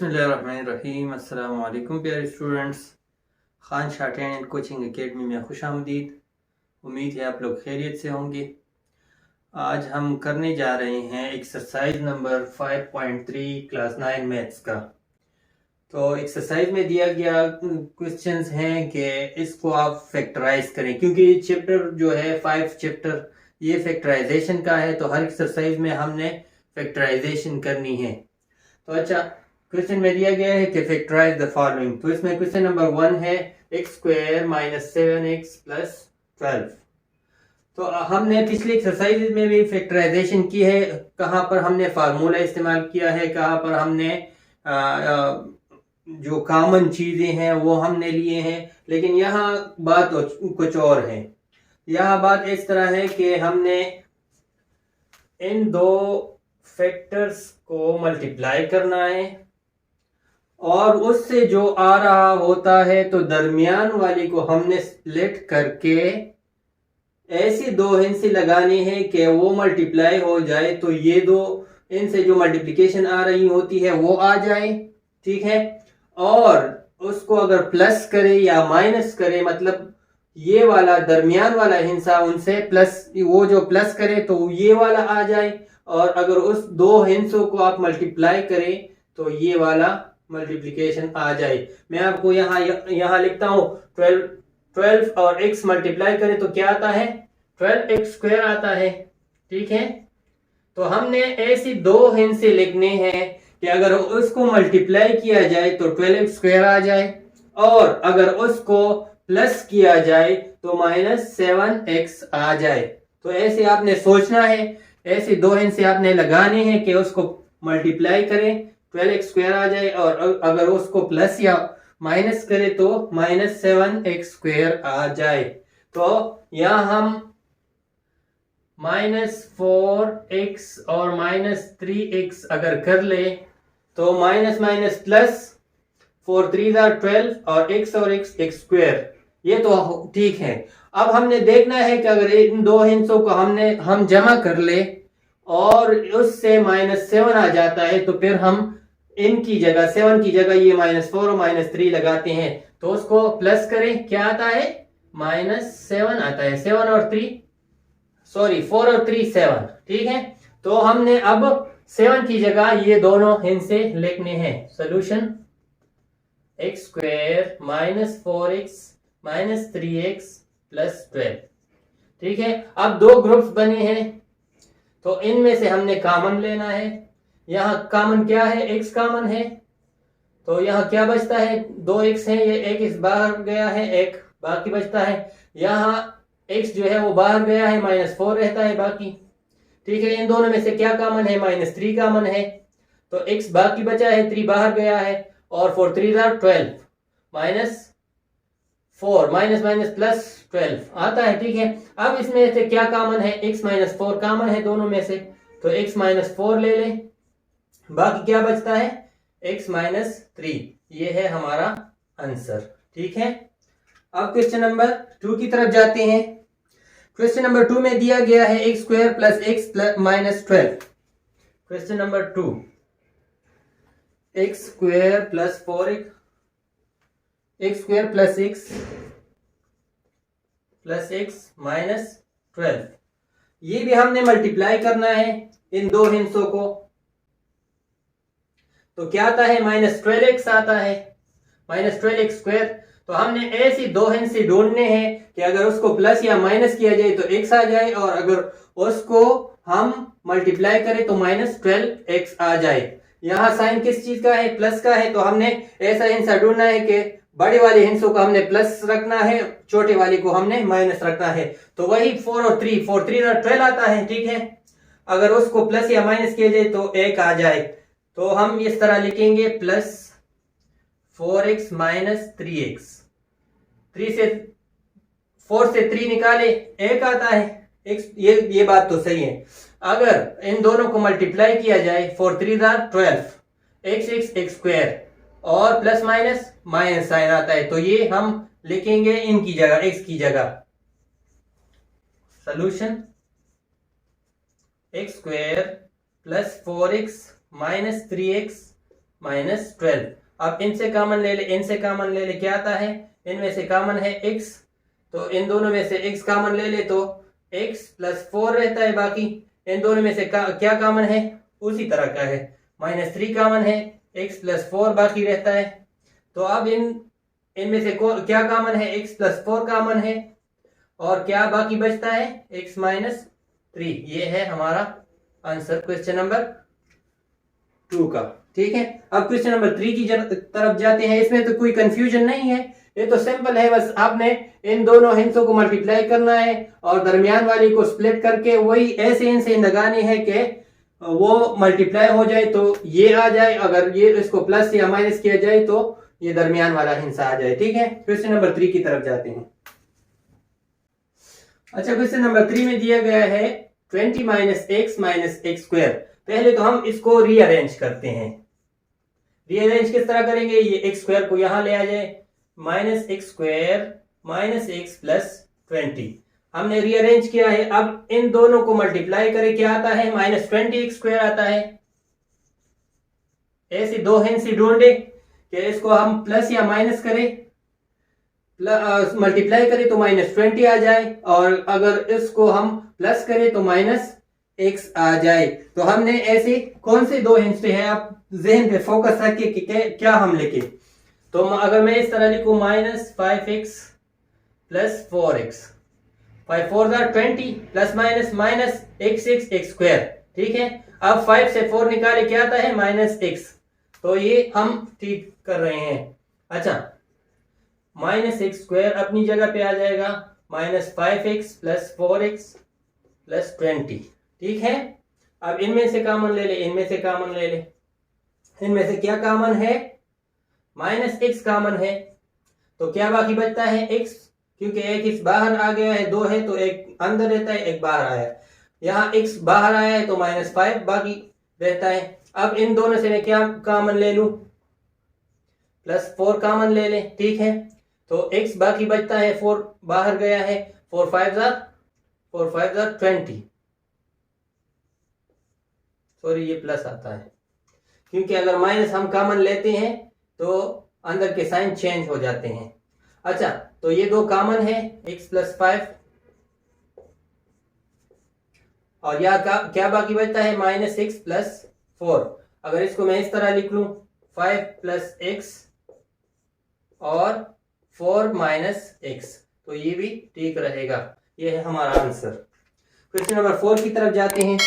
बिस्मिल्लाहिर्रहमानिर्रहीम। अस्सलाम वालेकुम प्यारे students. Khan Shah training and coaching academy में खुश आमदीद। उम्मीद है आप लोग खैरियत से होंगे। आज हम करने जा रहे हैं एक्सरसाइज नंबर 5.3 क्लास 9 मैथ्स का। तो एक्सरसाइज में दिया गया क्वेश्चंस हैं कि इसको आप फैक्टराइज करें, क्योंकि चैप्टर जो है 5 चैप्टर ये फैक्टराइजेशन का है, तो हर एक्सरसाइज में हमने फैक्टराइजेशन करनी है। तो अच्छा, क्वेश्चन में दिया गया है कि फैक्टराइज द फॉलोइंग। तो इसमें क्वेश्चन नंबर 1 है x square minus 7x plus 12। तो हमने पिछली एक्सरसाइज में भी फैक्टराइजेशन की है। कहाँ पर हमने फार्मूला इस्तेमाल किया है, कहाँ पर हमने जो कॉमन चीजें हैं वो हमने लिए हैं। लेकिन यहाँ बात कुछ और है। यहाँ बात इस तरह है कि हमने इन दो फैक्टर्स को मल्टीप्लाई करना है और उससे जो आ रहा होता है तो दरमियान वाली को हमने स्प्लिट करके ऐसी दो हिस्से लगाने हैं कि वो मल्टीप्लाई हो जाए, तो ये दो इनसे जो मल्टीप्लिकेशन आ रही होती है वो आ जाए। ठीक है। और उसको अगर प्लस करे या माइनस करे, मतलब ये वाला दरमियान वाला हिस्सा उनसे प्लस, वो जो प्लस करे तो ये वाला आ जाए। और अगर उस दो हिस्सों को आप मल्टीप्लाई करें तो ये वाला मल्टीप्लिकेशन आ जाए। मैं आपको यहाँ लिखता हूं 12 और x मल्टीप्लाई करें तो क्या आता है, 12x स्क्वायर आता है। ठीक है। तो हमने ऐसी दो हिस्से लिखने हैं कि अगर उसको मल्टीप्लाई किया जाए तो 12x स्क्वायर आ जाए, और अगर उसको प्लस किया जाए तो -7x आ जाए। तो ऐसे आपने सोचना है, ऐसे दो हिस्से आपने लगाने हैं कि उसको मल्टीप्लाई करें 12x स्क्वायर आ जाए, और अगर उसको प्लस या माइनस करे तो -7x स्क्वायर आ जाए। तो यहां हम -4x और -3x अगर कर ले तो माइनस माइनस प्लस, 4 3 12 और x स्क्वायर, ये तो ठीक है। अब हमने देखना है कि अगर इन दो हिस्सों को हम जमा कर ले और उससे -7 आ जाता है तो फिर हम इनकी जगह 7 की जगह ये -4 और -3 लगाते हैं, तो उसको प्लस करें, क्या आता है, -7 आता है। 4 और 3 7। ठीक है। तो हमने अब 7 की जगह ये दोनों हिस्से लिखने हैं। Solution x square -4x -3x plus 12। ठीक है। अब दो ग्रुप्स बने हैं तो इनमें से हमने कॉमन लेना है। यहां कॉमन क्या है, x कॉमन है, तो यहां क्या बचता है, 2x है, ये एक इस बाहर गया है, एक बाकी बचता है। यहां x जो है वो बाहर गया है, -4 रहता है बाकी। ठीक है। इन दोनों में से क्या कॉमन है, -3 कॉमन है, तो x बाकी बचा है, 3 बाहर गया है, और 4 3 12 -4 माइनस माइनस प्लस 12 आता है। ठीक है। अब इसमें से क्या कॉमन है, x -4 कॉमन है दोनों में से, तो x -4 ले लें, बाकी क्या बचता है, x -3। ये है हमारा आंसर। ठीक है। अब क्वेश्चन नंबर 2 की तरफ जाते हैं। क्वेश्चन नंबर 2 में दिया गया है x square plus x -12। Question number 2, x square plus 4x, x square plus x -12, ये भी हमने मल्टीप्लाई करना है इन दो हिस्सों को। तो क्या आता है, -12x आता है, -12x स्क्वायर। तो हमने ऐसी दो हिस्से ढूंढने हैं कि अगर उसको प्लस या माइनस किया जाए तो x आ जाए, और अगर उसको हम मल्टीप्लाई करें तो -12x आ जाए। यहाँ साइन किस चीज का है, प्लस का है, तो हमने ऐसा हिस्सा ढूंढना है कि बड़े वाले हिस्सों को हमने प्लस रखना है, छोटे वाले को हमने माइनस रखना है। तो वही 4 और 3, 4 3 12 आता है। ठीक है। अगर उसको प्लस या माइनस किया जाए तो 1 आ जाए, तो हम इस तरह लिखेंगे +4x -3x। 4 से 3 निकाले, 1 आता है। ये बात तो सही है। अगर इन दोनों को मल्टीप्लाई किया जाए, 4 3 12, x स्क्वायर, और प्लस माइनस माइनस साइन आता है, तो ये हम लिखेंगे इनकी जगह, x की जगह। Solution x square plus 4x -3x -12। अब इनसे कॉमन ले ले, इनसे कॉमन ले ले, क्या आता है, इनमें से कॉमन है x, तो इन दोनों में से x कॉमन ले ले तो x + 4 रहता है। बाकी इन दोनों में से क्या कॉमन है, उसी तरह का है, -3 कॉमन है, x + 4 बाकी रहता है। तो अब इनमें से क्या कॉमन है, x + 4 कॉमन है, और क्या बाकी बचता है, x - 3। ये है हमारा आंसर क्वेश्चन नंबर 2 का। ठीक है, अब क्वेश्चन नंबर 3 की तरफ जाते हैं। इसमें तो कोई कंफ्यूजन नहीं है, ये तो सिंपल है, बस आपने इन दोनों हिस्सों को मल्टीप्लाई करना है और दरमियान वाली को स्प्लिट करके वही ऐसे इनसे लगानी है कि वो मल्टीप्लाई हो जाए तो ये आ जाए, अगर ये इसको प्लस या माइनस किया जाए तो ये दरमियान वाला हिस्सा आ जाए। ठीक है, क्वेश्चन नंबर 3 की तरफ जाते हैं। अच्छा, क्वेश्चन नंबर 3 में दिया गया है 20 - x - x²। पहले तो हम इसको रीअरेंज करते हैं। रीअरेंज किस तरह करेंगे, ये x² को यहां ले आ जाए, -x² - x + 20 हमने रीअरेंज किया है। अब इन दोनों को मल्टीप्लाई करें, क्या आता है, -20x² आता है। ऐसे दो हिस्से ढूंढे कि इसको हम प्लस या माइनस करें, मल्टीप्लाई करें तो -20 आ जाए, और अगर इसको हम प्लस करें तो -x आ जाए। तो हमने ऐसे कौन से दो हिस्से हैं, आप जहन पे फोकस रखिए कि क्या हम लिखे। तो अगर मैं इस तरह लिखूं -5x + 4x, 5 4 20 ± -x² ठीक है। अब 5 से 4 निकाले, क्या आता है, -x, तो ये हम ठीक कर रहे हैं। अच्छा, -x² अपनी जगह पे आ जाएगा, -5x + 4x + 20 ठीक है। अब इनमें से कॉमन ले ले, इनमें से कॉमन ले ले, इनमें से क्या कॉमन है, -x कॉमन है, तो क्या बाकी बचता है, x, क्योंकि एक x बाहर आ गया है, 2 है तो एक अंदर रहता है, एक बाहर आया है। यहाँ x बाहर आया है तो -5 बाकी रहता है। अब इन दोनों से मैं क्या कॉमन ले लूं, +4 कॉमन ले ले, ठीक है। तो x बाकी बचता है, 4 बाहर गया है, 4 5 20, सॉरी ये प्लस आता है, क्योंकि अगर माइनस हम कॉमन लेते हैं तो अंदर के साइन चेंज हो जाते हैं। अच्छा, तो ये दो कॉमन है, x + 5, और यहाँ क्या बाकी बचता है, -x + 4। अगर इसको मैं इस तरह लिख लूं, 5 + x और 4 - x, तो ये भी ठीक रहेगा। ये है हमारा आंसर। क्वेश्चन नंबर 4 की तरफ जाते हैं।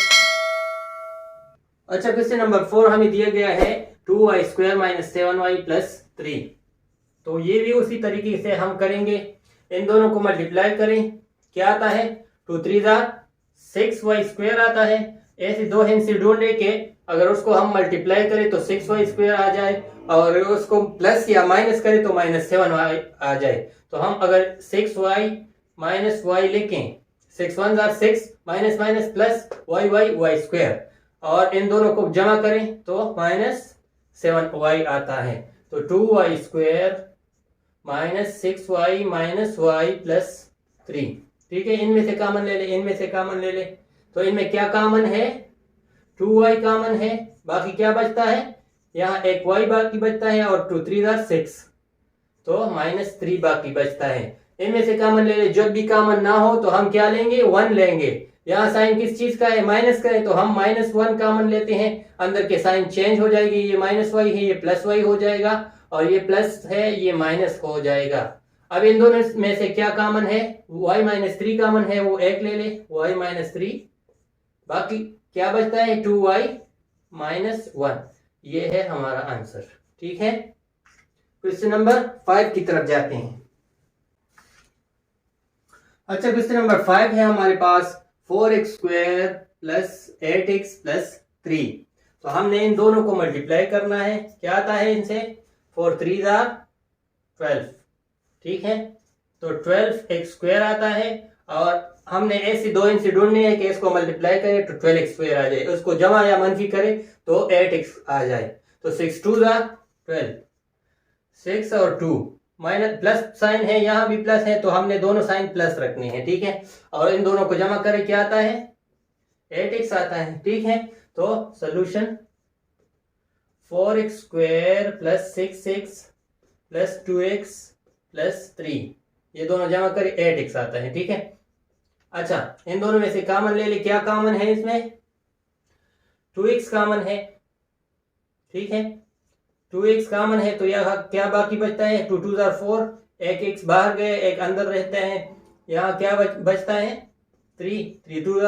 अच्छा, क्वेश्चन नंबर 4 हमें दिया गया है 2y² - 7y + 3। तो ये भी उसी तरीके से हम करेंगे, इन दोनों को मल्टीप्लाई करें, क्या आता है, 2 3 6y² आता है। ऐसे दो हिस्से ढूंढे के अगर उसको हम मल्टीप्लाई करें तो 6y² आ जाए, और उसको प्लस या माइनस करें तो -7y आ जाए। तो हम अगर 6y - y लिखें, 6 1 6 माइनस प्लस y², और इन दोनों को जमा करें तो -7y आता है। तो 2y² - 6y - y + 3 ठीक है। इनमें से कॉमन ले ले, इनमें से कॉमन ले ले, तो इनमें क्या कॉमन है, 2y कॉमन है, बाकी क्या बचता है, यहाँ एक y बाकी बचता है, और 2 3 6, तो -3 बाकी बचता है। इनमें से कॉमन ले ले, जब भी कॉमन ना हो तो हम क्या लेंगे, 1 लेंगे। यहाँ साइन किस चीज का है, माइनस का है, तो हम -1 कॉमन लेते हैं, अंदर के साइन चेंज हो जाएगी, ये -y है, ये +y हो जाएगा, और ये प्लस है, ये माइनस हो जाएगा। अब इन दोनों में से क्या कॉमन है, y - 3 कॉमन है, वो एक ले ले, y - 3, बाकी क्या बचता है, 2y - 1, ये है हमारा आंसर। ठीक है, क्वेश्चन नंबर 5 की तरफ जाते हैं। अच्छा, क्वेश्चन नंबर 5 है हमारे पास 4x² + 8x + 3। तो हमने इन दोनों को मल्टीप्लाई करना है, क्या आता है इनसे, 4 3 12 ठीक है। तो 12x² आता है, और हमने ऐसे दो इनसे ढूंढने हैं कि इसको मल्टीप्लाई करें तो 12x² आ जाए, उसको जमा या मनफी करें तो 8x आ जाए। तो 6 2 12, 6 और 2, माइनस प्लस साइन है, यहां भी प्लस है, तो हमने दोनों साइन प्लस रखने हैं, ठीक है। और इन दोनों को जमा करें, क्या आता है, 8x आता है, ठीक है। तो solution 4x square plus 6x plus 2x plus 3, ये दोनों जमा करें 8x आता है। ठीक है, अच्छा इन दोनों में से कॉमन ले ले, क्या कॉमन है इसमें? 2x कॉमन है। ठीक है, 2x कॉमन है तो यहाँ क्या बाकी बचता है? 2 2 4, एक x बाहर गए, एक अंदर रहता है। यहाँ क्या बचता है? 3 3 2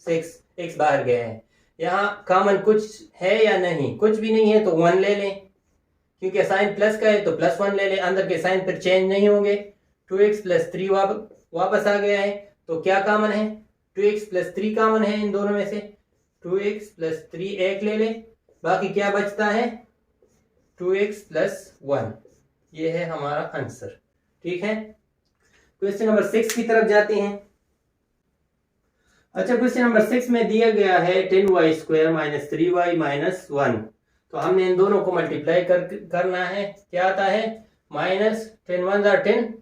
6, x बाहर गया है। यहाँ कॉमन कुछ है या नहीं? कुछ भी नहीं है तो 1 ले लें, क्योंकि साइन प्लस का है तो प्लस 1 ले लें, अंदर के साइन फिर चेंज नहीं होंगे। 2x प्लस 3 वापस आ गया है, तो क्या कॉमन है? 2x प्लस 3 कॉमन है इन दोनों में से। 2x प्लस 3 एक ले ले, बाकी क्या बचता है? 2x प्लस 1, ये है हमारा आंसर। ठीक है, क्वेश्चन नंबर 6 की तरफ जाते हैं। अच्छा, क्वेश्चन नंबर 6 में दिया गया है 10y square minus 3y minus 1, तो हमने इन दोनों को मल्टीप्लाई करना है। क्या आता है? माइनस 10 1 10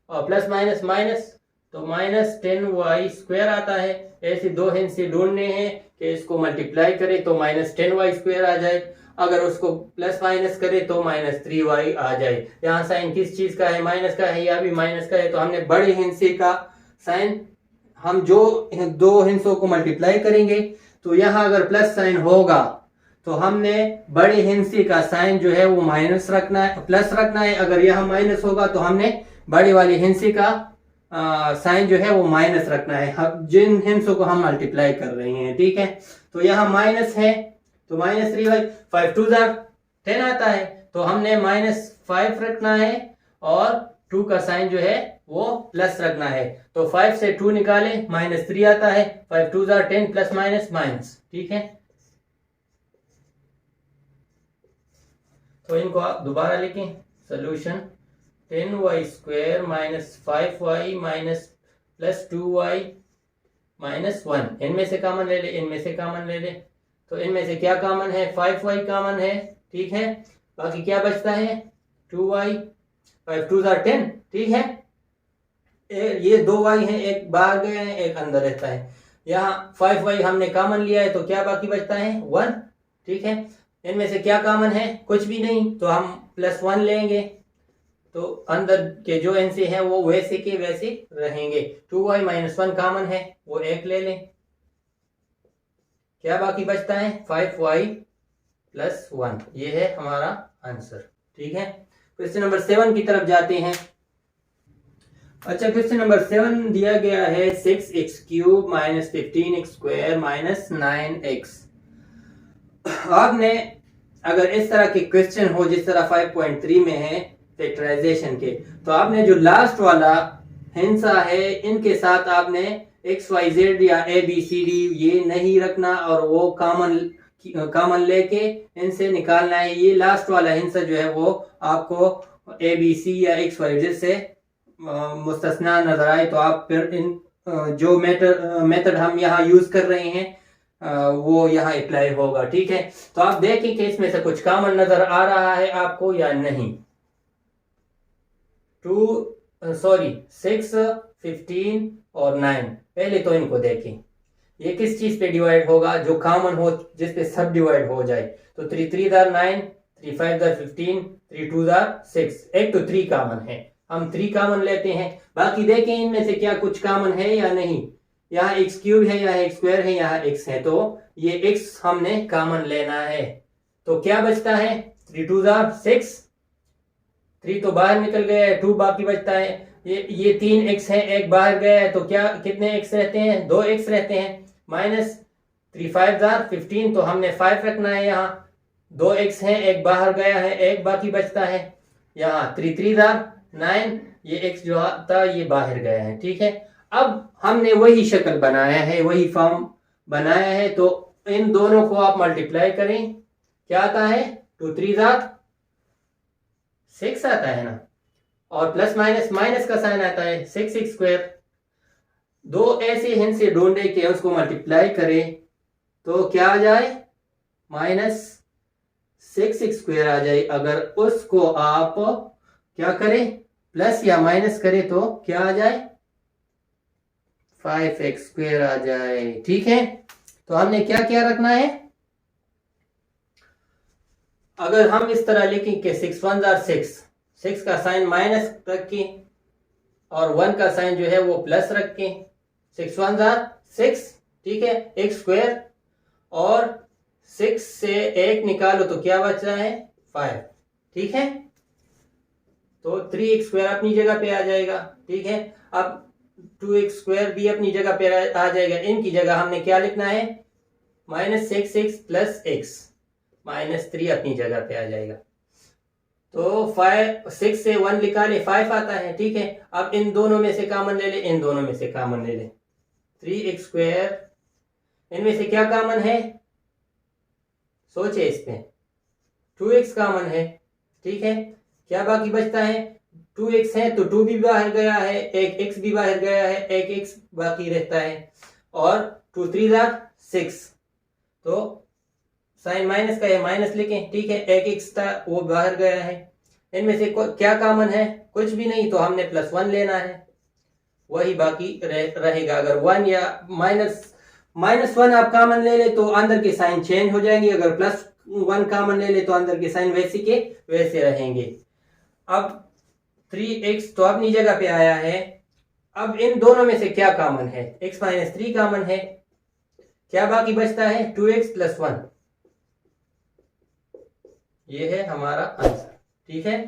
और प्लस माइनस माइनस, तो माइनस 10y स्क्वायर आता है। ऐसे दो हिस्से ढूंढने हैं कि इसको मल्टीप्लाई करें तो माइनस 10y स्क्वायर आ जाए, अगर उसको प्लस माइनस करें तो माइनस 3y आ जाए। यहाँ साइन किस चीज का है? माइनस का है, या भी माइनस का है, तो हमने बड़े हिस्से का साइन, हम जो दो हिस्सों को मल्टीप्लाई करेंगे तो यहाँ अगर प्लस साइन होगा तो हमने बड़े हिस्से का साइन जो है वो माइनस रखना है, प्लस रखना है। अगर यहाँ माइनस होगा तो हमने बड़े वाले हिस्से का साइन जो है वो माइनस रखना है, हम जिन हिस्सों को हम मल्टीप्लाई कर रहे हैं। ठीक है, तो यहाँ माइनस है तो माइनस 3y, 5 2 10 आता है, तो हमने माइनस 5 रखना है और 2 का साइन जो है वो प्लस रखना है। तो 5 से 2 निकालें, माइनस 3 आता है। 5 2 10 प्लस माइनस माइनस। ठीक है, तो इनको आप दोबारा लिखें। Solution 10y square minus 5y minus plus 2y minus 1, इनमें से कॉमन ले ले, इनमें से कॉमन ले ले, तो इनमें से क्या कॉमन है? 5y कॉमन है। ठीक है, बाकी क्या बचता है? 2y, 5 2 10। ठीक है, ये 2y है, एक बाहर गए हैं, एक अंदर रहता है। यहाँ 5y हमने कॉमन लिया है तो क्या बाकी बचता है? 1। ठीक है, इनमें से क्या कॉमन है? कुछ भी नहीं, तो हम प्लस 1 लेंगे, तो अंदर के जो हिस्से हैं वो वैसे के वैसे रहेंगे। 2y माइनस 1 कॉमन है, वो एक ले लें, क्या बाकी बचता है? 5y प्लस 1, ये है हमारा आंसर। ठीक है, क्वेश्चन नंबर 7 की तरफ जाते हैं। अच्छा, क्वेश्चन नंबर 7 दिया गया है 6x cube minus 15x square minus 9x। आपने अगर इस तरह के क्वेश्चन हो जिस तरह 5.3 में है फैक्टराइजेशन के, तो आपने जो लास्ट वाला हिस्सा है इनके साथ आपने XYZ या ABCD ये नहीं रखना और वो कॉमन लेके इनसे निकालना है। ये लास्ट वाला हिस्सा जो है वो आपको ABC या XYZ से मुस्तस्ना नजर आए तो आप फिर इन जो मेथड हम यहाँ यूज कर रहे हैं वो यहाँ अप्लाई होगा। ठीक है, तो आप देखें कि इसमें से कुछ कॉमन नजर आ रहा है आपको या नहीं। 6 15 और 9, पहले तो इनको देखें ये किस चीज पे डिवाइड होगा, जो कॉमन हो जिस पे सब डिवाइड हो जाए। तो 3 3 9, 3 5 15, 3 2 6, एक तो 3 कॉमन है, हम 3 कॉमन लेते हैं। बाकी देखें इनमें से क्या कुछ कॉमन है या नहीं। यहाँ x क्यूब है, यहाँ x स्क्वायर है, यहाँ x है, तो ये x हमने कॉमन लेना है। तो क्या बचता है? 3 2 6, 3 तो बाहर निकल गया है, 2 बाकी बचता है। ये 3x है, एक बाहर गया है, तो क्या कितने x रहते हैं? 2x रहते हैं। माइनस 3 5 15, तो हमने 5 रखना है। यहाँ 2x है, एक बाहर गया है, एक बाकी बचता है। यहाँ 3 3 9, ये x जो था ये बाहर गया है। ठीक है, अब हमने वही शक्ल बनाया है, वही फॉर्म बनाया है, तो इन दोनों को आप मल्टीप्लाई करें, क्या आता है? 2 3 6 आता है ना, और प्लस माइनस माइनस का साइन आता है, 6 6 स्क्वायर। दो ऐसे हिस्से ढूंढे कि उसको मल्टीप्लाई करें तो क्या आ जाए? माइनस 6 6 स्क्वायर आ जाए। अगर उसको आप क्या करें? प्लस या माइनस करें तो क्या आ जाए? 5x स्क्वायर आ जाए। ठीक है, तो हमने क्या क्या रखना है? अगर हम इस तरह लिखें कि 6 1 जार 6, 6 का साइन माइनस रखें और 1 का साइन जो है वो प्लस रखें, 6 1 जार 6, ठीक है, x स्क्वायर, और 6 से 1 निकालो तो क्या बच रहा है 5, ठीक है। तो 3x स्क्वायर अपनी जगह पे आ जाएगा, ठीक है। अब 2x स्क्वायर भी अपनी जगह पे आ जाएगा। इनकी जगह हमने क्या लिखना है, -6x प्लस x, -3 अपनी जगह पे आ जाएगा। तो 6 से 1 निकाले 5 आता है, ठीक है। अब इन दोनों में से कॉमन ले ले, इन दोनों में से कॉमन ले ले, 3x स्क्वायर, इनमें से क्या कॉमन है, सोचे इसमें, 2x कॉमन है, ठीक है। क्या बाकी बचता है, 2x है तो 2 भी बाहर गया है, एक x भी बाहर गया है, एक x बाकी रहता है, और 2 3 जार 6, तो साइन माइनस का है माइनस लिखें, ठीक है। एक x था वो बाहर गया है। इनमें से क्या कॉमन है, कुछ भी नहीं, तो हमने +1 लेना है, वही बाकी रहेगा। अगर 1 या -1 आप कॉमन ले ले तो अंदर के साइन चेंज हो जाएंगे, अगर +1 कॉमन ले ले तो अंदर के साइन वैसे के वैसे रहेंगे। अब 3x तो अपनी जगह पे आया है। अब इन दोनों में से क्या कॉमन है, x - 3 कॉमन है, क्या बाकी बचता है 2x + 1, ये है हमारा आंसर, ठीक है।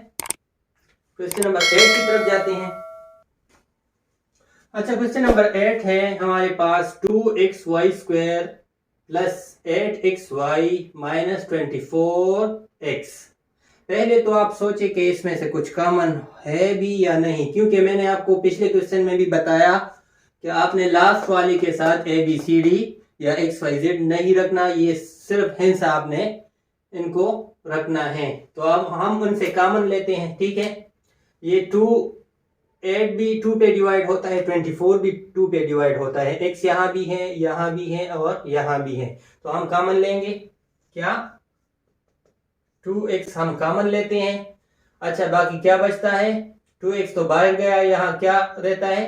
क्वेश्चन नंबर 8 की तरफ जाते हैं। अच्छा, क्वेश्चन नंबर 8 है हमारे पास, 2xy square plus 8xy minus 24x। पहले तो आप सोचे कि इसमें से कुछ कॉमन है भी या नहीं, क्योंकि मैंने आपको पिछले क्वेश्चन में भी बताया कि आपने लास्ट वाले के साथ ABCD या XYZ नहीं रखना, ये सिर्फ हिंस आपने इनको रखना है। तो अब हम उनसे कॉमन लेते हैं, ठीक है। ये 8 भी 2 पे डिवाइड होता है, 24 भी 2 पे डिवाइड होता है, x यहाँ भी है, यहाँ भी है और यहाँ भी है, तो हम कॉमन लेंगे क्या, 2x हम कॉमन लेते हैं। अच्छा, बाकी क्या बचता है, 2x तो बाहर गया, यहाँ क्या रहता है,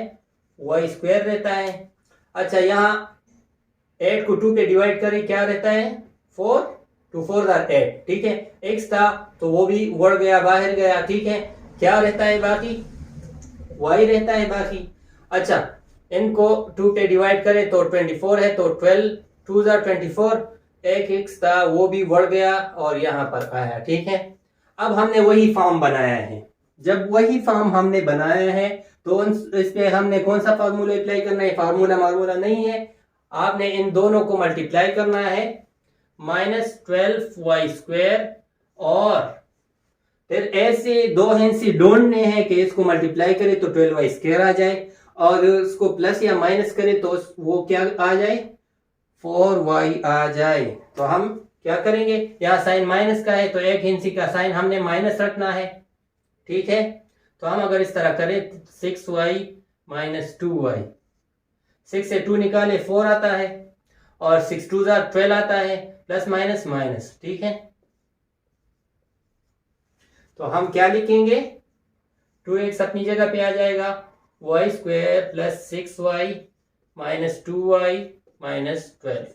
y स्क्वायर रहता है। अच्छा, यहाँ 8 को 2 पे डिवाइड करें, क्या रहता है 4, 2 4 जार 8, ठीक है। x था तो वो भी उड़ गया, बाहर गया, ठीक है। क्या रहता है बाकी, y रहता है बाकी। अच्छा, इनको 2 पे डिवाइड करें तो 24 है, तो 12 2 जार 24, एक x था वो भी बढ़ गया और यहाँ पर आया, ठीक है। अब हमने वही फॉर्म बनाया है। जब वही फॉर्म हमने बनाया है तो इस पे हमने कौन सा फार्मूला अप्लाई करना है, फार्मूला नहीं है, आपने इन दोनों को मल्टीप्लाई करना है, -12y स्क्वायर, और फिर ऐसे दो हिंसी ढूंढने हैं कि इसको मल्टीप्लाई करें तो 12y स्क्वायर आ जाए, और इसको प्लस या माइनस करें तो वो क्या आ जाए, 4y आ जाए। तो हम क्या करेंगे, यहाँ साइन माइनस का है तो एक हिंसी का साइन हमने माइनस रखना है, ठीक है। तो हम अगर इस तरह करें 6y - 2y, 6 से 2 निकाले 4 आता है, और 6 2 जार 12 आता है, प्लस माइनस माइनस, ठीक है। तो हम क्या लिखेंगे, 2x अपनी जगह पे आ जाएगा, y square plus 6y - 2y - 12।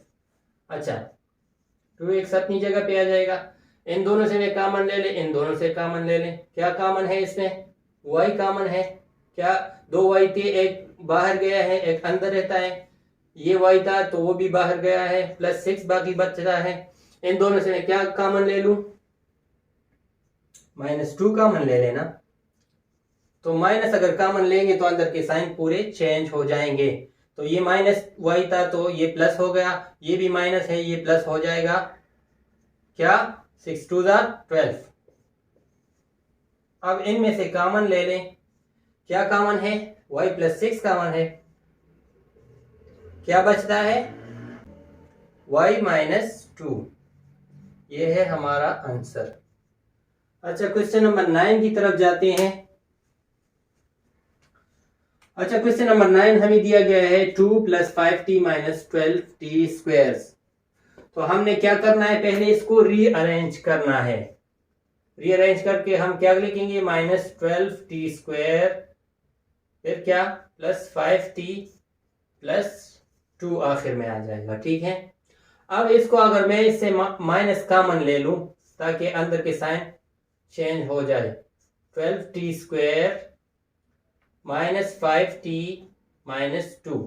अच्छा, 2x अपनी जगह पे आ जाएगा, इन दोनों से मैं कॉमन ले ले, इन दोनों से कॉमन ले लें, क्या कॉमन है इसमें, y कॉमन है, क्या 2y थे, एक बाहर गया है एक अंदर रहता है, ये y था तो वो भी बाहर गया है, प्लस 6 बाकी बच रहा है। इन दोनों से मैं क्या कॉमन ले लूं, -2 कॉमन ले लेना। तो माइनस अगर कॉमन लेंगे तो अंदर के साइन पूरे चेंज हो जाएंगे, तो ये -y था तो ये प्लस हो गया, ये भी माइनस है ये प्लस हो जाएगा, क्या 6 2 जार 12। अब इनमें से कॉमन ले लें, क्या कॉमन है, y + 6 कॉमन है, क्या बचता है y - 2, ये है हमारा आंसर। अच्छा, क्वेश्चन नंबर 9 की तरफ जाते हैं। अच्छा, क्वेश्चन नंबर 9 हमें दिया गया है 2 + 5t - 12t स्क्वायर्स। तो हमने क्या करना है, पहले इसको रीअरेंज करना है, रीअरेंज करके हम क्या लिखेंगे, -12t स्क्वायर, फिर क्या +5t + 2 आखिर में आ जाएगा, ठीक है। अब इसको अगर मैं इससे माइनस कॉमन ले लूं ताकि अंदर के साइन चेंज हो जाए। 12t² minus 5t minus 2।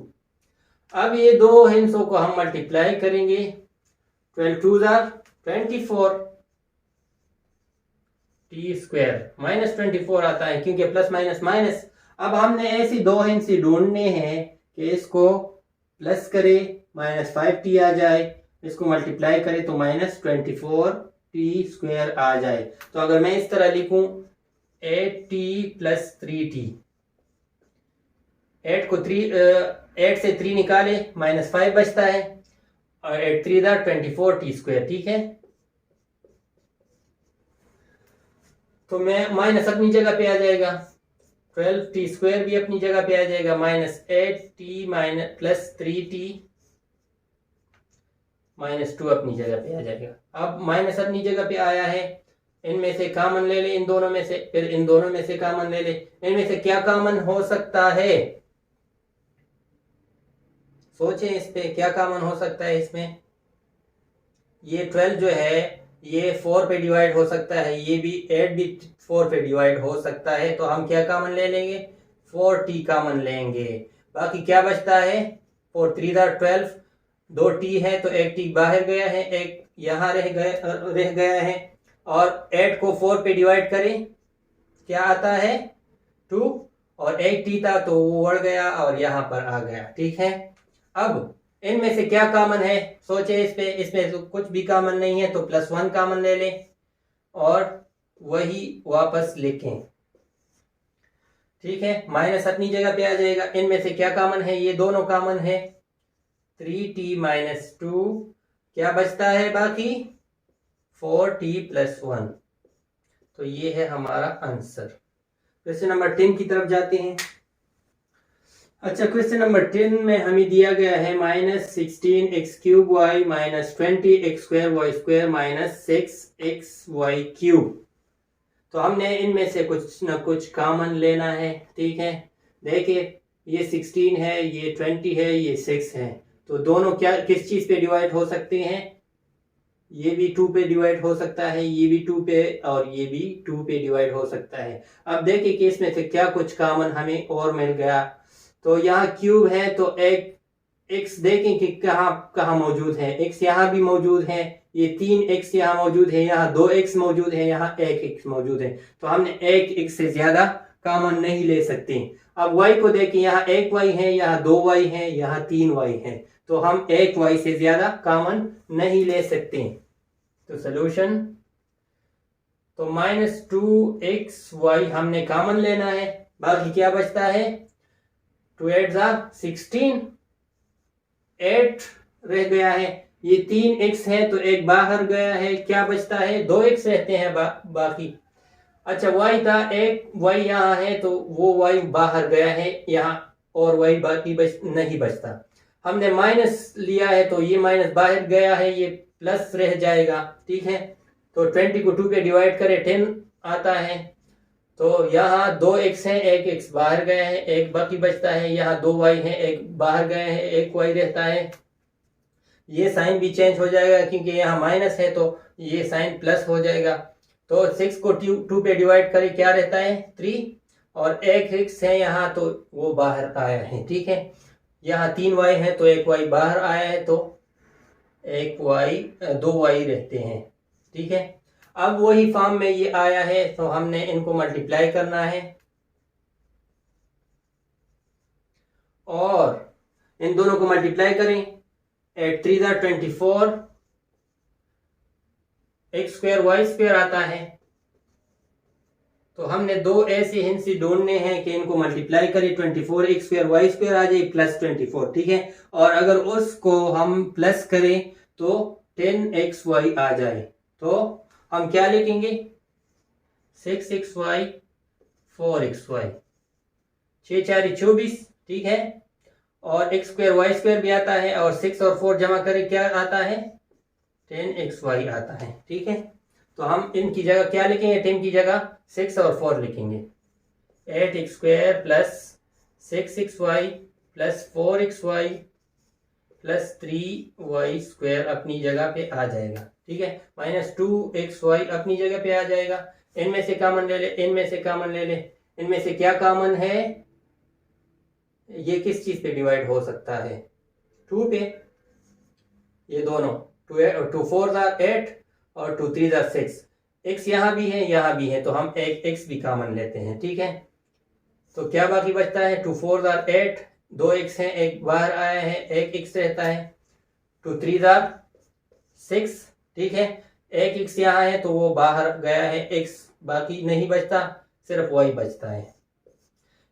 अब ये दो हिस्सों को हम मल्टीप्लाई करेंगे। 12 2 24 t² माइनस 24 आता है क्योंकि प्लस माइनस माइनस। अब हमने ऐसी दो हिस्से ढूंढने हैं कि इसको प्लस करे माइनस 5t आ जाए, इसको मल्टीप्लाई करे तो माइनस 24t² आ जाए। तो अगर मैं इस तरह लिखूं 8t प्लस 3t, 8 से 3 निकाले माइनस 5 बचता है और 8 3 24t²। ठीक है, तो मैं माइनस अपनी जगह पे आ जाएगा, 12t² भी अपनी जगह पे आ जाएगा, minus 8t minus plus 3t minus 2 अपनी जगह पे आ जाएगा। अब माइनस अपनी जगह पे आया है, इनमें से कॉमन ले ले, इन दोनों में से, फिर इन दोनों में से कॉमन ले ले। इनमें से क्या कॉमन हो सकता है, सोचें इस पे, क्या कॉमन हो सकता है इसमें। ये 12 जो है ये 4 पे डिवाइड हो सकता है, ये भी 8 भी 4 पे डिवाइड हो सकता है। तो हम क्या कॉमन ले लेंगे, 4t कॉमन लेंगे। बाकी क्या बचता है, 4 3 12, 2t है तो एक t बाहर गया है, एक यहाँ रह गया है। और 8 को 4 पे डिवाइड करें क्या आता है 2, और एक t था तो वो बढ़ गया और यहाँ पर आ गया। ठीक है, अब इनमें से क्या कॉमन है, सोचे इस पे। इसमें तो कुछ भी कॉमन नहीं है तो +1 कॉमन ले लें और वही वापस लिखें। ठीक है, माइनस अपनी जगह पे आ जाएगा। इनमें से क्या कॉमन है, ये दोनों कॉमन है, 3t माइनस 2, क्या बचता है बाकी 4t प्लस 1। तो ये है हमारा आंसर। क्वेश्चन नंबर 10 की तरफ जाते हैं। अच्छा, क्वेश्चन नंबर 10 में हमें दिया गया है -16x³ minus 20x² minus 6xy³ तो हमने इनमें से कुछ न कुछ कॉमन लेना है। ठीक है, देखिए ये 16 है, ये 20 है, ये 6 है, तो दोनों क्या किस चीज पे डिवाइड हो सकते हैं, ये भी 2 पे डिवाइड हो सकता है, ये भी 2 पे और ये भी 2 पे डिवाइड हो सकता है। अब देखिए कि इसमें से क्या कुछ कॉमन हमें और मिल गया। तो यहाँ क्यूब है तो एक x देखें कि कहाँ मौजूद है, x यहाँ भी मौजूद है, ये 3x यहाँ मौजूद है, यहाँ 2x मौजूद है, यहाँ 1x मौजूद है। तो हमने 1x से ज्यादा कॉमन नहीं ले सकते। अब y को देखें, यहाँ 1y है, यहाँ 2y है, यहाँ 3y है, तो हम 1y से ज्यादा कॉमन नहीं ले सकते। तो सोल्यूशन, तो -2xy हमने कॉमन लेना है। बाकी क्या बचता है, 2 8 16, 8 रह गया है, ये 3x है तो एक बाहर गया है, क्या बचता है 2x रहते हैं बाकी। अच्छा, y था, एक y यहाँ है तो वो y बाहर गया है यहाँ, और y बाकी नहीं बचता। हमने माइनस लिया है तो ये माइनस बाहर गया है, ये प्लस रह जाएगा। ठीक है, तो 20 को 2 पे डिवाइड करें 10 आता है, तो यहाँ 2x है, एक x बाहर गया है, एक बाकी बचता है, यहाँ 2y है, एक बाहर गया है, एक y रहता है। ये साइन भी चेंज हो जाएगा क्योंकि यहाँ माइनस है तो ये साइन प्लस हो जाएगा। तो 6 को 2 पे डिवाइड करें क्या रहता है 3, और एक x है यहाँ तो वो बाहर आया है। ठीक है, यहाँ 3y है तो एक y बाहर आया है, तो एक y 2y रहते हैं। ठीक है, अब वही फॉर्म में ये आया है तो हमने इनको मल्टीप्लाई करना है और इन दोनों को मल्टीप्लाई करें। 8 3 24, x² y² आता है। तो हमने दो ऐसे हिस्से ढूंढने हैं कि इनको मल्टीप्लाई करें, 24 x² y² आ जाए प्लस 24। ठीक है, और अगर उसको हम प्लस करें तो 10xy आ जाए, तो हम क्या लिखेंगे 6xy 4xy, 6 4 24। ठीक है, और x² y² भी आता है, और 6 और 4 जमा करें क्या आता है 10xy आता है। ठीक है, तो हम इनकी जगह क्या लिखेंगे, 10 की जगह 6 और 4 लिखेंगे, 8x² plus 6xy plus 4xy plus 3y² अपनी जगह पे आ जाएगा। ठीक है, माइनस 2xy अपनी जगह पे आ जाएगा। इनमें से कॉमन ले ले, इनमें से कॉमन ले ले। इनमें से क्या कॉमन है? ये किस चीज पे डिवाइड हो सकता है? 2 पे। ये दोनों 2 4 8 और 2 3 6। x यहाँ भी है, यहाँ भी है, तो हम एक x भी कॉमन लेते हैं। ठीक है, तो क्या बाकी बचता है? 2 4 8, 2 x है, एक बाहर आया है, एक x रहता है। 2 3 6। ठीक है, एक x यहाँ है तो वो बाहर गया है, x बाकी नहीं बचता, सिर्फ y बचता है।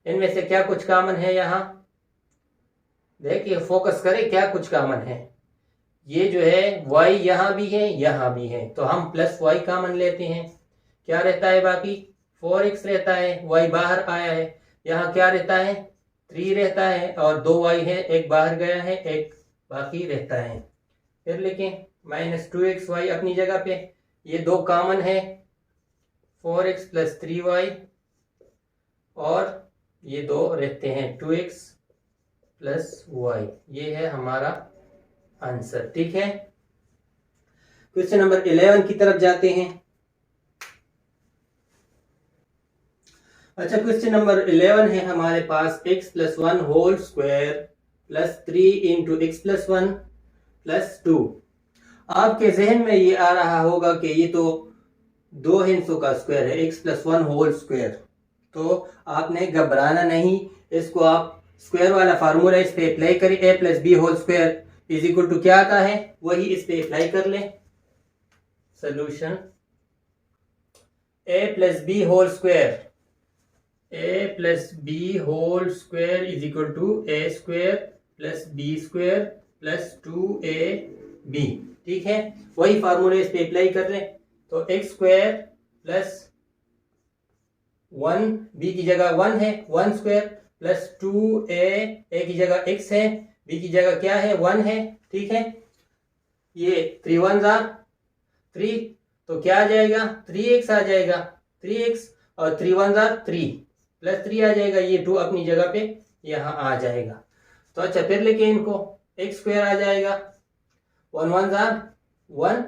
इनमें से क्या कुछ कॉमन है? यहाँ देखिए, फोकस करें, क्या कुछ कॉमन है? ये जो है y यहाँ भी है, यहाँ भी है, तो हम प्लस y कॉमन लेते हैं। क्या रहता है बाकी? 4x रहता है, y बाहर आया है। यहाँ क्या रहता है? 3 रहता है और 2y है, एक बाहर गया है, एक बाकी रहता है। फिर लिखें माइनस 2xy अपनी जगह पे। ये दो कॉमन है, 4x प्लस 3y, और ये दो रहते हैं 2x प्लस y। ये है हमारा आंसर। ठीक है, क्वेश्चन नंबर 11 की तरफ जाते हैं। अच्छा, क्वेश्चन नंबर 11 है हमारे पास x plus 1 whole square plus 3 into x plus 1 plus 2। आपके जहन में ये आ रहा होगा कि ये तो दो हिस्सों का स्क्वायर है, x प्लस 1 होल स्क्वायर। तो आपने घबराना नहीं, इसको आप स्क्वायर वाला फार्मूला इस पे अप्लाई करें। a plus b whole square is equal to क्या आता है, वही इस पे अप्लाई कर लें। Solution a plus b whole square, a plus b whole square is equal to a square plus b square plus 2ab। ठीक है, वही फार्मूला इस पे अप्लाई कर लें। तो x स्क्वायर प्लस 1, b की जगह 1 है, 1 स्क्वायर प्लस 2a की जगह x है, b की जगह क्या है? 1 है। ठीक है, ये 3 1 3, तो क्या आ जाएगा? 3x आ जाएगा, 3x, और 3 1 3 प्लस 3 आ जाएगा, ये 2 अपनी जगह पे यहाँ आ जाएगा। तो अच्छा, फिर लेके इनको x स्क्वायर आ जाएगा, 1 1 1,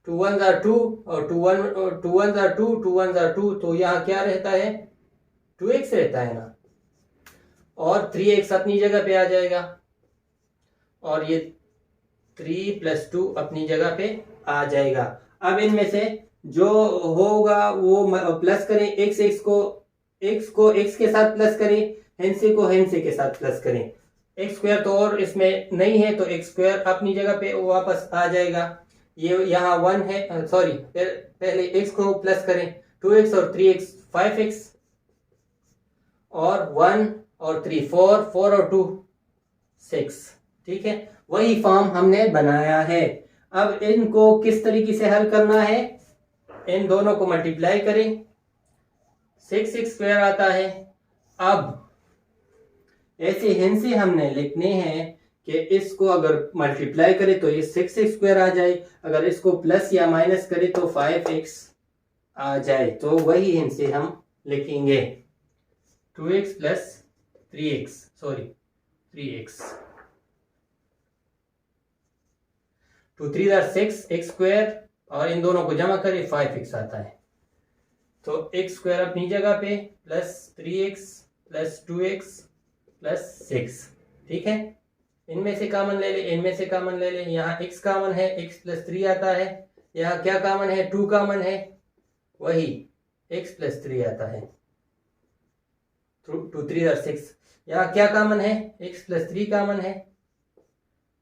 2 1 2, और 2 1 2 1 2, 2 1 2, तो यहाँ क्या रहता है? 2x रहता है ना, और 3x अपनी जगह पे आ जाएगा, और ये 3 प्लस 2 अपनी जगह पे आ जाएगा। अब इनमें से जो होगा वो प्लस करें, x को x के साथ प्लस करें, हेंसे को हेंसे के साथ प्लस करें। एक्स स्क्वायर तो और इसमें नहीं है, तो एक्स स्क्वायर अपनी जगह पे वापस आ जाएगा। ये यहाँ 1 है, सॉरी, पहले x को प्लस करें, 2x और 3x 5x, और 1 और 3 4, 4 और 2 6। ठीक है, वही फॉर्म हमने बनाया है। अब इनको किस तरीके से हल करना है? इन दोनों को मल्टीप्लाई करें, 6 स्क्वायर आता है। अब ऐसे हिंसे हमने लिखने हैं कि इसको अगर मल्टीप्लाई करें तो ये 6 स्क्वायर आ जाए, अगर इसको प्लस या माइनस करें तो 5x आ जाए। तो वही हिंसे हम लिखेंगे, 2x plus 3x, sorry 3x, 2 3 6 x square, और इन दोनों को जमा करें 5x आता है। तो x स्क्वायर अपनी जगह पे plus 3x plus 2x plus 6। ठीक है, इनमें से कॉमन ले ले, इनमें से कॉमन ले ले। यहाँ x कॉमन है, x प्लस 3 आता है। यहाँ क्या कॉमन है? 2 कॉमन है, वही x प्लस 3 आता है, 2 3 6। यहाँ क्या कॉमन है? x प्लस 3 कॉमन है,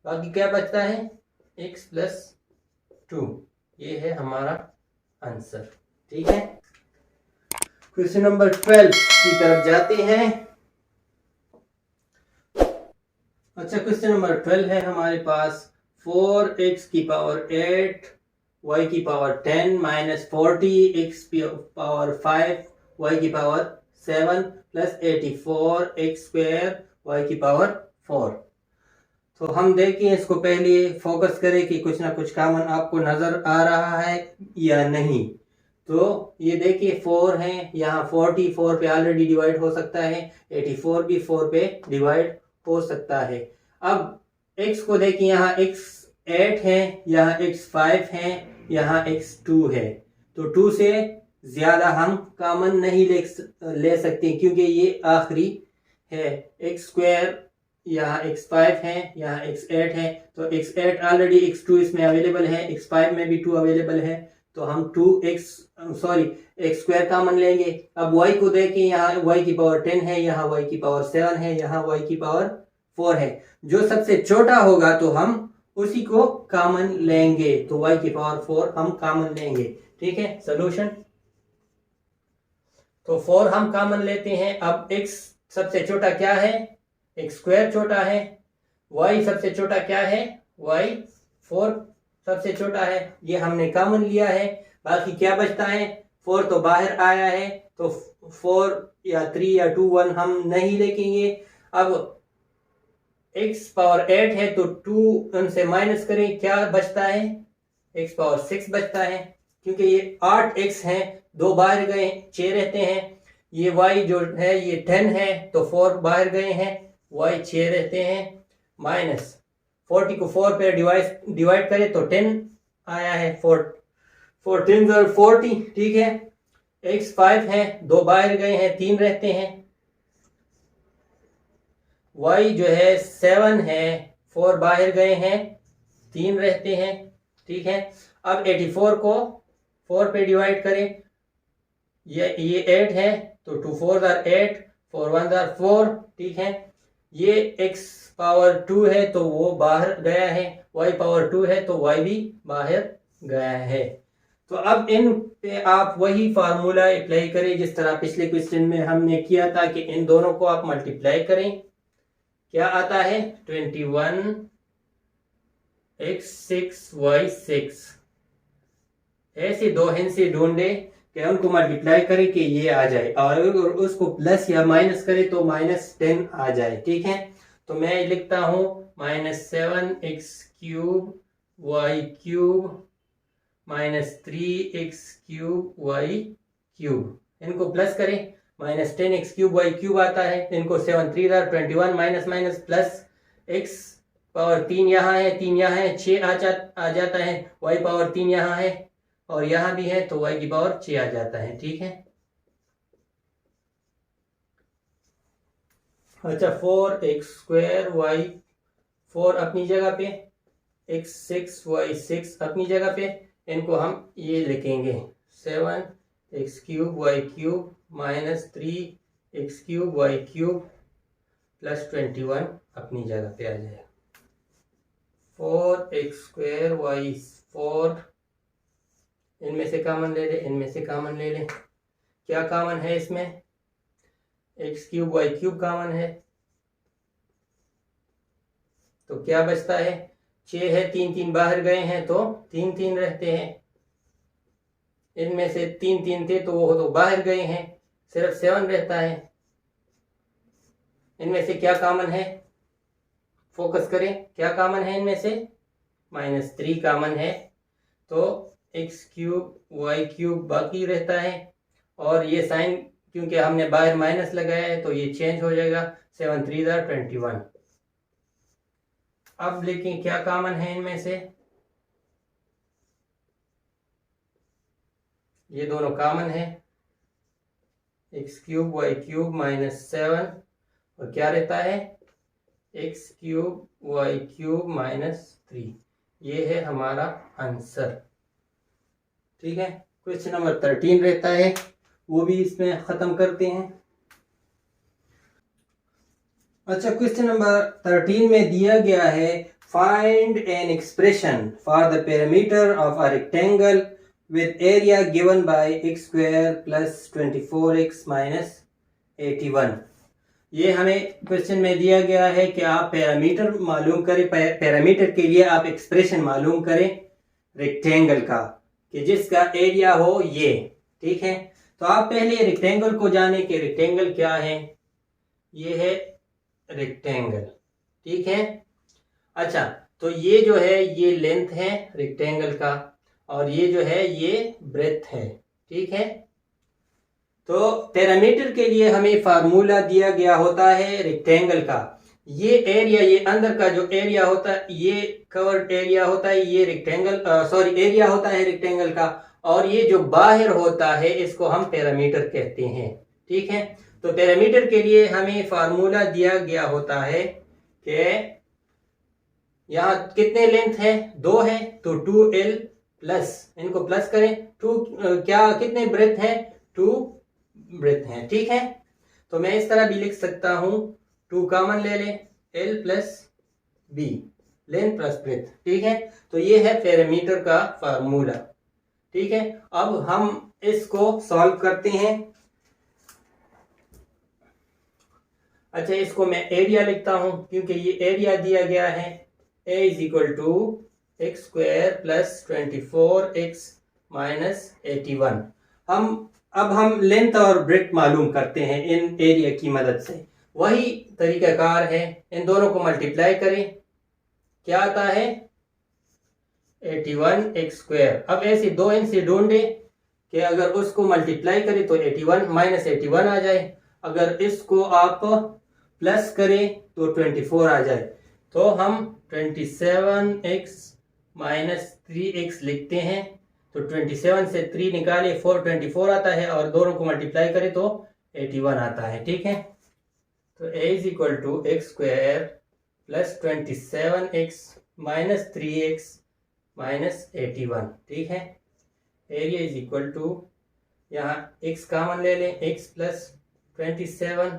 बाकी क्या बचता है? x plus 2। ये है हमारा आंसर। ठीक है, क्वेश्चन नंबर 12 की तरफ जाते हैं। अच्छा, क्वेश्चन नंबर 12 है हमारे पास, 4x की पावर 8 y की पावर 10 माइनस 40 x की पावर 5 y की power 7 plus 84 x square y की पावर 4। तो हम देखिए, इसको पहले फोकस करें कि कुछ ना कुछ कॉमन आपको नजर आ रहा है या नहीं। तो ये देखिए 4 है, यहाँ 40 4 पे ऑलरेडी डिवाइड हो सकता है, 84 भी 4 पे डिवाइड हो सकता है। अब x को देखिए, यहाँ x 8 है, यहाँ x 5 है, यहाँ x 2 है। तो 2 से ज़्यादा हम कॉमन नहीं ले सकते क्योंकि ये आखिरी है। x स्क्वायर, यहाँ x 5 है, यहाँ x 8 है, तो x 8 ऑलरेडी, x 2 इसमें अवेलेबल है, x 5 में भी 2 अवेलेबल है, तो हम x स्क्वायर कॉमन लेंगे। अब y को देखें, यहाँ y की पावर 10 है, यहाँ y की पावर 7 है, यहाँ y की पावर 4 है। जो सबसे छोटा होगा तो हम उसी को कॉमन लेंगे, तो y की पावर 4 हम कॉमन लेंगे। ठीक है, सॉल्यूशन। तो 4 हम कॉमन लेते हैं। अब x सबसे छोटा क्या है? x स्क्वायर छोटा है। y सबसे छोटा क्या है? y 4 सबसे छोटा है, ये हमने कॉमन लिया है। बाकी क्या बचता है? 4 तो बाहर आया है, तो 4 या 3 या 2 1 हम नहीं लिखेंगे। अब x पावर 8 है, तो 2 उनसे माइनस करें, क्या बचता है? x पावर 6 बचता है, क्योंकि ये 8x है, 2 बाहर गए, 6 रहते हैं। ये y जो है ये 10 है, तो 4 बाहर गए हैं, y 6 रहते हैं। माइनस 40 को 4 पे डिवाइड करें तो 10 आया है, 14 40। ठीक है, x 5 है, 2 बाहर गए हैं, 3 रहते हैं। y जो है 7 है, 4 बाहर गए हैं, 3 रहते हैं। ठीक है, अब 84 को 4 पे डिवाइड करें, ये 8 है, तो 2 4 8, 4 1 4। ठीक है, ये x पावर 2 है, तो वो बाहर गया है, y पावर 2 है, तो y भी बाहर गया है। तो अब इन पे आप वही फार्मूला अप्लाई करें जिस तरह पिछले क्वेश्चन में हमने किया था कि इन दोनों को आप मल्टीप्लाई करें। क्या आता है? 21 x 6 y 6। ऐसे दो हिस्से ढूंढे कि उनको मल्टीप्लाई करें कि ये आ जाए, और उसको प्लस या माइनस करें तो -10 आ जाए। ठीक है, तो मैं लिखता हूं -7x cube y cube -3x cube y cube. इनको प्लस करें, -10x क्यूब y क्यूब आता है, इनको 7 3 21 minus minus plus x power 3 यहाँ है, 3 यहाँ है, 6 आ जाता है, y पावर 3 यहाँ है और यहाँ भी है, तो y की पावर 6 आ जाता है। ठीक है, अच्छा 4x स्क्वायर y 4 अपनी जगह पे, x 6 y 6 अपनी जगह पे, इनको हम ये लिखेंगे 7x cube y cube -3x cube y cube plus 21 अपनी जगह पे आ जाएगा। 4x स्क्वायर y 4, इनमें से कॉमन ले लें, इनमें से कॉमन ले लें। क्या कॉमन है इसमें? x cube y cube common है, तो क्या बचता है? 6 है, 3 3 बाहर गए हैं, तो 3 3 रहते हैं। इनमें से 3 3 थे, तो वो तो बाहर गए हैं, सिर्फ 7 रहता है। इनमें से क्या कॉमन है? फोकस करें, क्या कॉमन है इनमें से? -3 कॉमन है, तो x क्यूब y क्यूब बाकी रहता है, और ये साइन क्योंकि हमने बाहर माइनस लगाया है तो ये चेंज हो जाएगा, 7 3 21। अब लेकिन क्या कॉमन है इनमें से? ये दोनों कॉमन है, x क्यूब y क्यूब -7, और क्या रहता है? x cube y cube -3। ये है हमारा आंसर। ठीक है, क्वेश्चन नंबर 13 रहता है, वो भी इसमें ख़त्म करते हैं। अच्छा, क्वेश्चन नंबर 13 में दिया गया है find an expression for the parameter of a rectangle with area given by x square plus 24x minus 81। ये हमें क्वेश्चन में दिया गया है कि आप पैरामीटर मालूम करें, पैरामीटर के लिए आप एक्सप्रेशन मालूम करें रेक्टेंगल का, कि जिसका एरिया हो ये। ठीक है, तो आप पहले रेक्टेंगल को जाने कि रेक्टेंगल क्या है। ये है रेक्टेंगल। ठीक है, अच्छा, तो ये जो है ये लेंथ है रेक्टेंगल का, और ये जो है ये ब्रेथ है। ठीक है, तो पैरामीटर के लिए हमें फार्मूला दिया गया होता है रेक्टेंगल का। ये एरिया, ये अंदर का जो एरिया होता है, ये कवर्ड एरिया होता है, ये रेक्टेंगल सॉरी एरिया होता है रेक्टेंगल का, और ये जो बाहर होता है इसको हम पैरामीटर कहते हैं। ठीक है, तो पैरामीटर के लिए हमें फार्मूला दिया गया होता है कि यहाँ कितने लेंथ है, 2 है, तो 2l प्लस, इनको प्लस करें, 2 क्या कितने ब्रेथ है, 2 ब्रेथ है। ठीक है, तो मैं इस तरह भी लिख सकता हूं, 2 कॉमन ले लें, l plus b, length plus breadth. ठीक है, तो ये है पैरामीटर का फार्मूला। ठीक है, अब हम इसको सॉल्व करते हैं। अच्छा, इसको मैं एरिया लिखता हूं क्योंकि ये एरिया दिया गया है, a is equal to x square plus 24x minus 81। अब हम लेंथ और ब्रेथ मालूम करते हैं इन एरिया की मदद से। वही तरीकाकार है, इन दोनों को मल्टीप्लाई करें, क्या आता है 81x स्क्वायर। अब ऐसे दो इनसे ढूंढे कि अगर उसको मल्टीप्लाई करें तो 81 माइनस 81 आ जाए, अगर इसको आप प्लस करें तो 24 आ जाए। तो हम 27x माइनस 3x लिखते हैं, तो 27 से 3 निकाले 24 आता है, और दोनों को मल्टीप्लाई करें तो 81 आता है। ठीक है, तो a is equal to x square plus 27x minus 3x minus 81। ठीक है, एरिया इज इक्वल टू, यहाँ x कॉमन ले लें, x प्लस 27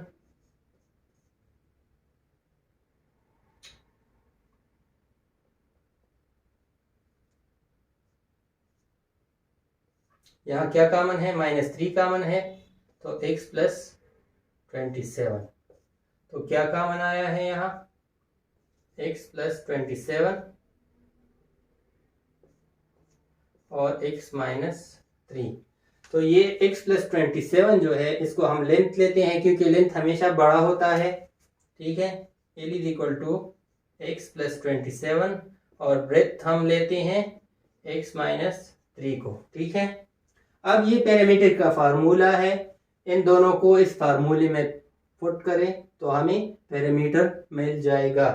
यहाँ क्या कॉमन है, -3 कॉमन है, तो x प्लस 27, तो क्या कॉमन आया है यहाँ x प्लस 27 और x माइनस 3। तो ये x प्लस 27 जो है इसको हम लेंथ लेते हैं क्योंकि लेंथ हमेशा बड़ा होता है। ठीक है, l is equal to x plus 27 और ब्रेथ हम लेते हैं x माइनस 3 को। ठीक है, अब ये पैरामीटर का फार्मूला है, इन दोनों को इस फार्मूले में पुट करें तो हमें पैरामीटर मिल जाएगा।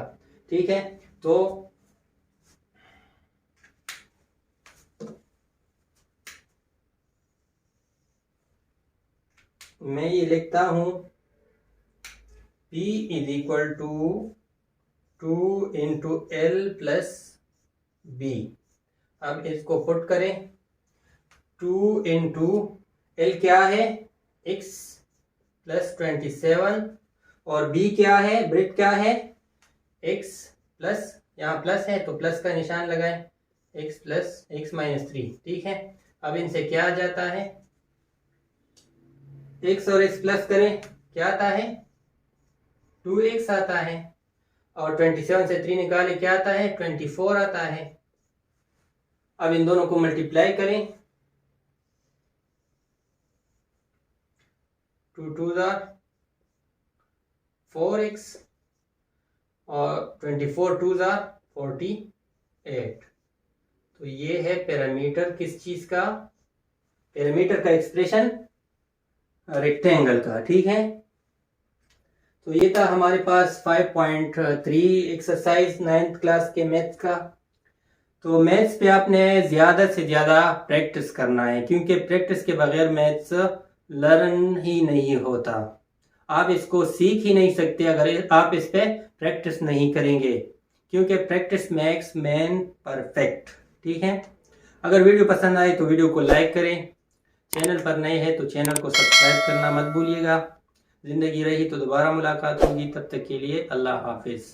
ठीक है, तो मैं ये लिखता हूं, P is equal to 2 into l plus b. अब इसको पुट करें, 2 इंटू एल क्या है, x प्लस 27, और b क्या है, ब्रेथ क्या है, x प्लस, यहाँ प्लस है तो प्लस का निशान लगाएं, x प्लस x माइनस 3। ठीक है, अब इनसे क्या आ जाता है, x और x प्लस करें, क्या आता है 2x आता है, और 27 से 3 निकाले क्या आता है 24 आता है। अब इन दोनों को मल्टीप्लाई करें, 2 2 जार 4x और 24 2 जार 48। तो ये है पैरामीटर किस चीज का, पैरामीटर का एक्सप्रेशन रेक्टेंगल का। ठीक है, तो ये था हमारे पास 5.3 एक्सरसाइज 9th क्लास के मैथ्स का। तो मैथ्स पे आपने ज़्यादा से ज़्यादा प्रैक्टिस करना है क्योंकि प्रैक्टिस के बगैर मैथ्स लर्न ही नहीं होता। आप इसको सीख ही नहीं सकते अगर आप इस पे प्रैक्टिस नहीं करेंगे, क्योंकि प्रैक्टिस मेक्स मैन परफेक्ट। ठीक है, अगर वीडियो पसंद आए तो वीडियो को लाइक करें, चैनल पर नए हैं तो चैनल को सब्सक्राइब करना मत भूलिएगा। ज़िंदगी रही तो दोबारा मुलाकात होगी, तब तक के लिए अल्लाह हाफिज़।